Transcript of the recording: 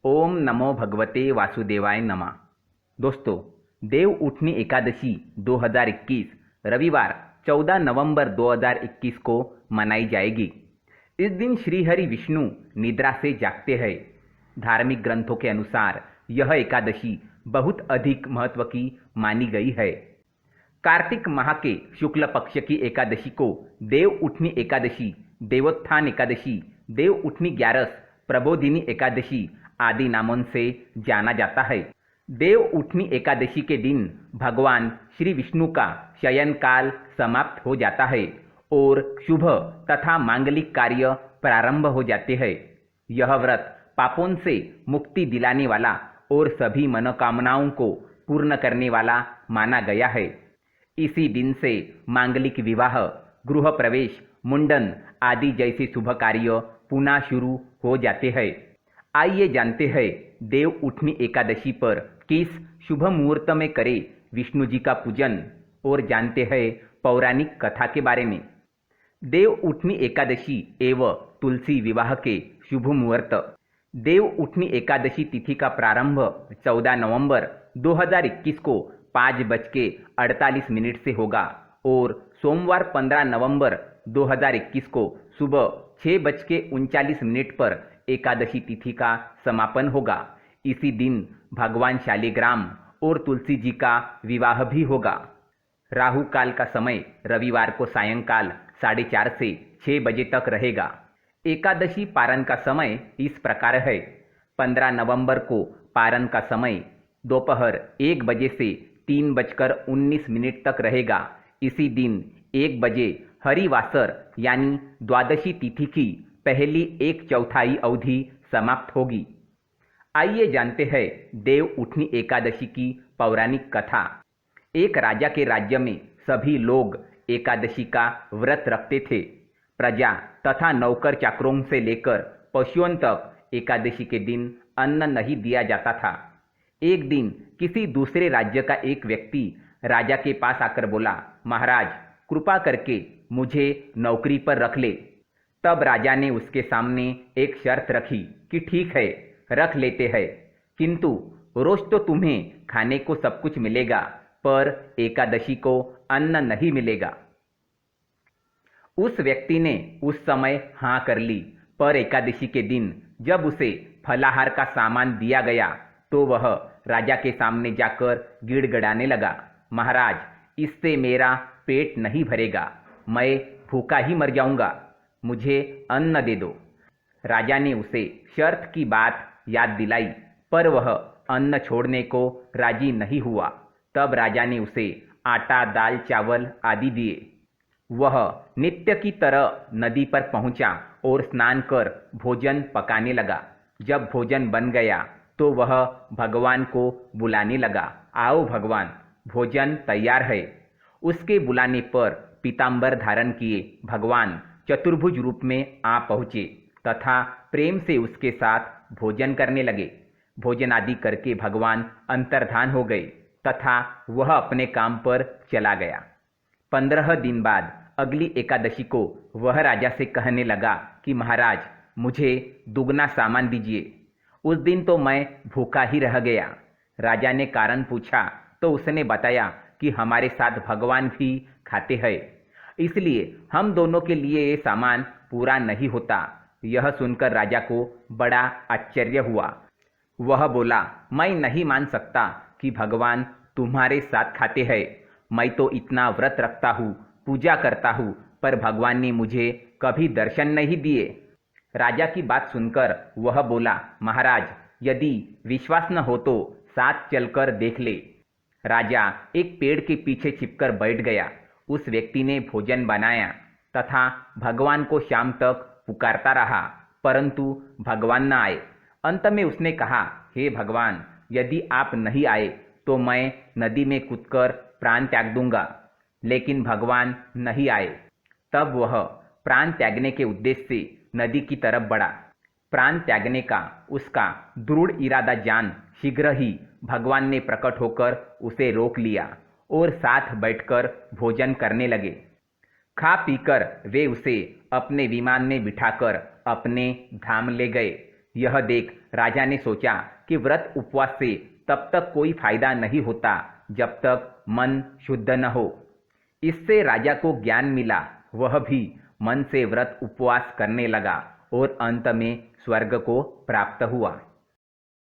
ओम नमो भगवते वासुदेवाय नमः। दोस्तों, देव उठनी एकादशी 2021 रविवार 14 नवंबर 2021 को मनाई जाएगी। इस दिन श्री हरि विष्णु निद्रा से जागते हैं। धार्मिक ग्रंथों के अनुसार यह एकादशी बहुत अधिक महत्व की मानी गई है। कार्तिक माह के शुक्ल पक्ष की एकादशी को देव उठनी एकादशी, देवोत्थान एकादशी, देव उठनी ग्यारस, प्रबोधिनी एकादशी आदि नामों से जाना जाता है। देव उठनी एकादशी के दिन भगवान श्री विष्णु का शयन काल समाप्त हो जाता है और शुभ तथा मांगलिक कार्य प्रारंभ हो जाते हैं। यह व्रत पापों से मुक्ति दिलाने वाला और सभी मनोकामनाओं को पूर्ण करने वाला माना गया है। इसी दिन से मांगलिक विवाह, गृह प्रवेश, मुंडन आदि जैसे शुभ कार्य पुनः शुरू हो जाते हैं। आइए जानते हैं देव उठनी एकादशी पर किस शुभ मुहूर्त में करें विष्णु जी का पूजन, और जानते हैं पौराणिक कथा के बारे में। देव उठनी एकादशी एवं तुलसी विवाह के शुभ मुहूर्त। देव उठनी एकादशी तिथि का प्रारंभ 14 नवंबर 2021 को 5:48 से होगा और सोमवार 15 नवंबर 2021 को सुबह 6:39 पर एकादशी तिथि का समापन होगा। इसी दिन भगवान शालिग्राम और तुलसी जी का विवाह भी होगा। राहु काल का समय रविवार को सायंकाल 4:30 से 6 बजे तक रहेगा। एकादशी पारण का समय इस प्रकार है। 15 नवंबर को पारण का समय दोपहर 1 बजे से 3:19 तक रहेगा। इसी दिन 1 बजे हरिवासर यानी द्वादशी तिथि की पहली 1/4 अवधि समाप्त होगी। आइए जानते हैं देव उठनी एकादशी की पौराणिक कथा। एक राजा के राज्य में सभी लोग एकादशी का व्रत रखते थे। प्रजा तथा नौकर चाकरों से लेकर पशुओं तक एकादशी के दिन अन्न नहीं दिया जाता था। एक दिन किसी दूसरे राज्य का एक व्यक्ति राजा के पास आकर बोला, महाराज, कृपा करके मुझे नौकरी पर रख ले। तब राजा ने उसके सामने एक शर्त रखी कि ठीक है, रख लेते हैं, किंतु रोज तो तुम्हें खाने को सब कुछ मिलेगा, पर एकादशी को अन्न नहीं मिलेगा। उस व्यक्ति ने उस समय हाँ कर ली, पर एकादशी के दिन जब उसे फलाहार का सामान दिया गया तो वह राजा के सामने जाकर गिड़गिड़ाने लगा, महाराज, इससे मेरा पेट नहीं भरेगा, मैं भूखा ही मर जाऊंगा, मुझे अन्न दे दो। राजा ने उसे शर्त की बात याद दिलाई, पर वह अन्न छोड़ने को राजी नहीं हुआ। तब राजा ने उसे आटा, दाल, चावल आदि दिए। वह नित्य की तरह नदी पर पहुंचा और स्नान कर भोजन पकाने लगा। जब भोजन बन गया तो वह भगवान को बुलाने लगा, आओ भगवान, भोजन तैयार है। उसके बुलाने पर पीतांबर धारण किए भगवान चतुर्भुज रूप में आ पहुँचे तथा प्रेम से उसके साथ भोजन करने लगे। भोजन आदि करके भगवान अंतर्धान हो गए तथा वह अपने काम पर चला गया। 15 दिन बाद अगली एकादशी को वह राजा से कहने लगा कि महाराज, मुझे दुगना सामान दीजिए। उस दिन तो मैं भूखा ही रह गया। राजा ने कारण पूछा तो उसने बताया कि हमारे साथ भगवान भी खाते हैं, इसलिए हम दोनों के लिए ये सामान पूरा नहीं होता। यह सुनकर राजा को बड़ा आश्चर्य हुआ। वह बोला, मैं नहीं मान सकता कि भगवान तुम्हारे साथ खाते हैं। मैं तो इतना व्रत रखता हूँ, पूजा करता हूँ, पर भगवान ने मुझे कभी दर्शन नहीं दिए। राजा की बात सुनकर वह बोला, महाराज, यदि विश्वास न हो तो साथ चलकर देख ले। राजा एक पेड़ के पीछे छिपकर बैठ गया। उस व्यक्ति ने भोजन बनाया तथा भगवान को शाम तक पुकारता रहा, परंतु भगवान न आए। अंत में उसने कहा, हे भगवान, यदि आप नहीं आए तो मैं नदी में कूदकर प्राण त्याग दूंगा। लेकिन भगवान नहीं आए। तब वह प्राण त्यागने के उद्देश्य से नदी की तरफ बढ़ा। प्राण त्यागने का उसका दृढ़ इरादा जान शीघ्र ही भगवान ने प्रकट होकर उसे रोक लिया और साथ बैठकर भोजन करने लगे। खा पीकर वे उसे अपने विमान में बिठाकर अपने धाम ले गए। यह देख राजा ने सोचा कि व्रत उपवास से तब तक कोई फायदा नहीं होता जब तक मन शुद्ध न हो। इससे राजा को ज्ञान मिला, वह भी मन से व्रत उपवास करने लगा और अंत में स्वर्ग को प्राप्त हुआ।